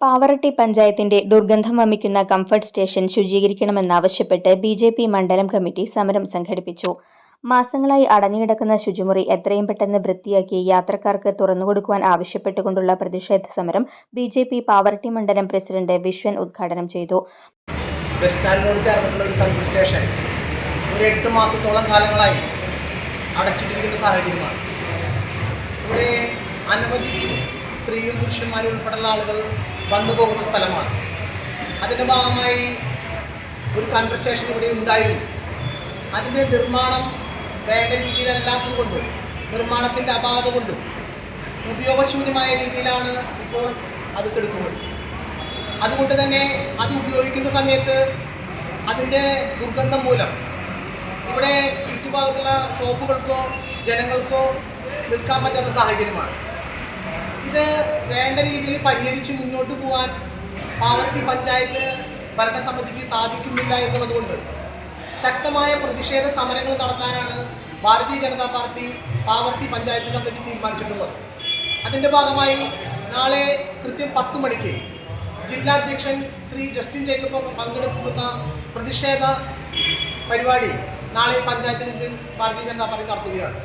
പാവറട്ടി പഞ്ചായത്തിന്റെ ദുർഗന്ധം വമിക്കുന്ന comfort station ശുചീകരിക്കണമെന്നാവശ്യപ്പെട്ട് BJP. മണ്ഡലം കമ്മിറ്റി സമരം സംഘടിപ്പിച്ചു. മാസങ്ങളായി അടഞ്ഞുകിടക്കുന്ന ശുചിമുറി എത്രയും പെട്ടെന്ന് വൃത്തിയാക്കി യാത്രക്കാർക്ക് തുറന്നുകൊടുക്കുവാൻ ആവശ്യപ്പെട്ടുകൊണ്ടുള്ള പ്രതിഷേധ സമരം ബി.ജെ.പി. പാവറട്ടി മണ്ഡലം പ്രസിഡന്റ് വിശ്വൻ ഉദ്ഘാടനം ചെയ്തു. ബസ് സ്റ്റാൻഡിനോട് ചേർന്നിട്ടുള്ള ഒരു കംഫർട്ട് സ്റ്റേഷൻ ഒരു 8 മാസത്തോളം കാലങ്ങളായി അടച്ചിട്ടിരിക്കുന്ന സാഹചര്യമാണ്. ഇവിടെ അനവധി സ്ത്രീയും പുരുഷന്മാരും ഉൾപ്പെടെയുള്ള ആളുകൾ വന്നു പോകുന്ന സ്ഥലമാണ്. അതിൻ്റെ ഭാഗമായി ഒരു കംഫർട്ട് സ്റ്റേഷൻ ഇവിടെ ഉണ്ടായിരുന്നു. അതിൻ്റെ നിർമ്മാണം വേണ്ട രീതിയിലല്ലാത്തത് കൊണ്ടും നിർമ്മാണത്തിൻ്റെ അപാകത കൊണ്ടും ഉപയോഗശൂന്യമായ രീതിയിലാണ് ഇപ്പോൾ അത് കിടക്കുന്നത്. അതുകൊണ്ട് തന്നെ അത് ഉപയോഗിക്കുന്ന സമയത്ത് അതിൻ്റെ ദുർഗന്ധം മൂലം ഇവിടെ ചുറ്റുഭാഗത്തുള്ള ഷോപ്പുകൾക്കോ ജനങ്ങൾക്കോ നിൽക്കാൻ പറ്റാത്ത സാഹചര്യമാണ്. ഇത് വേണ്ട രീതിയിൽ പരിഹരിച്ച് മുന്നോട്ട് പോകാൻ പാവറട്ടി പഞ്ചായത്ത് ഭരണസമിതിക്ക് സാധിക്കുന്നില്ല എന്നുള്ളതുകൊണ്ട് ശക്തമായ പ്രതിഷേധ സമരങ്ങൾ നടത്താനാണ് ഭാരതീയ ജനതാ പാർട്ടി പാവറട്ടി പഞ്ചായത്ത് കമ്മിറ്റി തീരുമാനിച്ചിട്ടുള്ളത്. അതിൻ്റെ ഭാഗമായി നാളെ കൃത്യം 10 മണിക്ക് ജില്ലാധ്യക്ഷൻ ശ്രീ ജസ്റ്റിൻ ജേക്കബ് പങ്കെടുക്കുന്ന പ്രതിഷേധ പരിപാടി നാളെ പഞ്ചായത്തിന് ഭാരതീയ ജനതാ പാർട്ടി നടത്തുകയാണ്.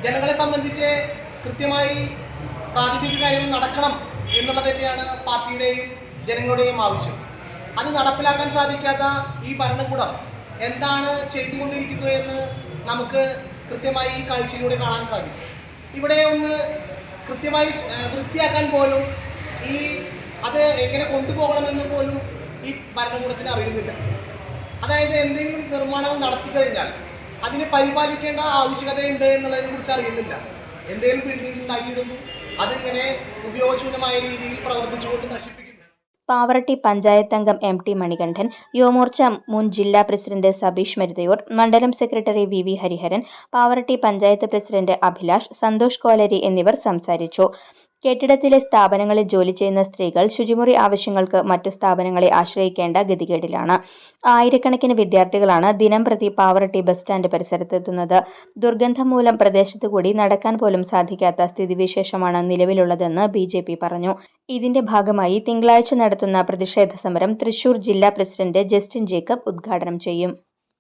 ജനങ്ങളെ സംബന്ധിച്ച് കൃത്യമായി പ്രാഥമിക കാര്യങ്ങൾ നടക്കണം എന്നുള്ളത് തന്നെയാണ് പാർട്ടിയുടെയും ജനങ്ങളുടെയും ആവശ്യം. അത് നടപ്പിലാക്കാൻ സാധിക്കാത്ത ഈ ഭരണകൂടം എന്താണ് ചെയ്തുകൊണ്ടിരിക്കുന്നത് എന്ന് നമുക്ക് കൃത്യമായി ഈ കാഴ്ചയിലൂടെ കാണാൻ സാധിക്കും. ഇവിടെ ഒന്ന് കൃത്യമായി വൃത്തിയാക്കാൻ പോലും അത് എങ്ങനെ കൊണ്ടുപോകണമെന്ന് പോലും ഈ ഭരണകൂടത്തിന് അറിയുന്നില്ല. അതായത് എന്തെങ്കിലും നിർമ്മാണങ്ങൾ നടത്തിക്കഴിഞ്ഞാൽ അതിനെ പരിപാലിക്കേണ്ട ആവശ്യകതയുണ്ട് എന്നുള്ളതിനെ കുറിച്ച് അറിയുന്നില്ല. എന്തെങ്കിലും ബിൽഡിംഗ് ഉണ്ടാക്കിയിടുന്നു, അതിങ്ങനെ ഉപയോഗശൂന്യമായ രീതിയിൽ പ്രവർത്തിച്ചുകൊണ്ട് നശിപ്പിക്കുന്നു. പാവറട്ടി പഞ്ചായത്ത് അംഗം എം.ടി. മണികണ്ഠൻ, യുവമോർച്ച മുൻ ജില്ലാ പ്രസിഡന്റ് സബീഷ് മരുതയൂർ, മണ്ഡലം secretary V. Hariharan, Pavaratty panchayat president Abhilash, Santhosh Kolari എന്നിവർ സംസാരിച്ചു. കെട്ടിടത്തിലെ സ്ഥാപനങ്ങളിൽ ജോലി ചെയ്യുന്ന സ്ത്രീകൾ ശുചിമുറി ആവശ്യങ്ങൾക്ക് മറ്റു സ്ഥാപനങ്ങളെ ആശ്രയിക്കേണ്ട ഗതികേടിലാണ്. ആയിരക്കണക്കിന് വിദ്യാർത്ഥികളാണ് ദിനംപ്രതി പാവറട്ടി ബസ് സ്റ്റാൻഡ് പരിസരത്തെത്തുന്നത്. ദുർഗന്ധം മൂലം പ്രദേശത്തു കൂടി നടക്കാൻ പോലും സാധിക്കാത്ത സ്ഥിതിവിശേഷമാണ് നിലവിലുള്ളതെന്ന് ബി.ജെ.പി. പറഞ്ഞു. ഇതിന്റെ ഭാഗമായി തിങ്കളാഴ്ച നടത്തുന്ന പ്രതിഷേധ സമരം തൃശൂർ ജില്ലാ പ്രസിഡന്റ് ജസ്റ്റിൻ ജേക്കബ് ഉദ്ഘാടനം ചെയ്യും.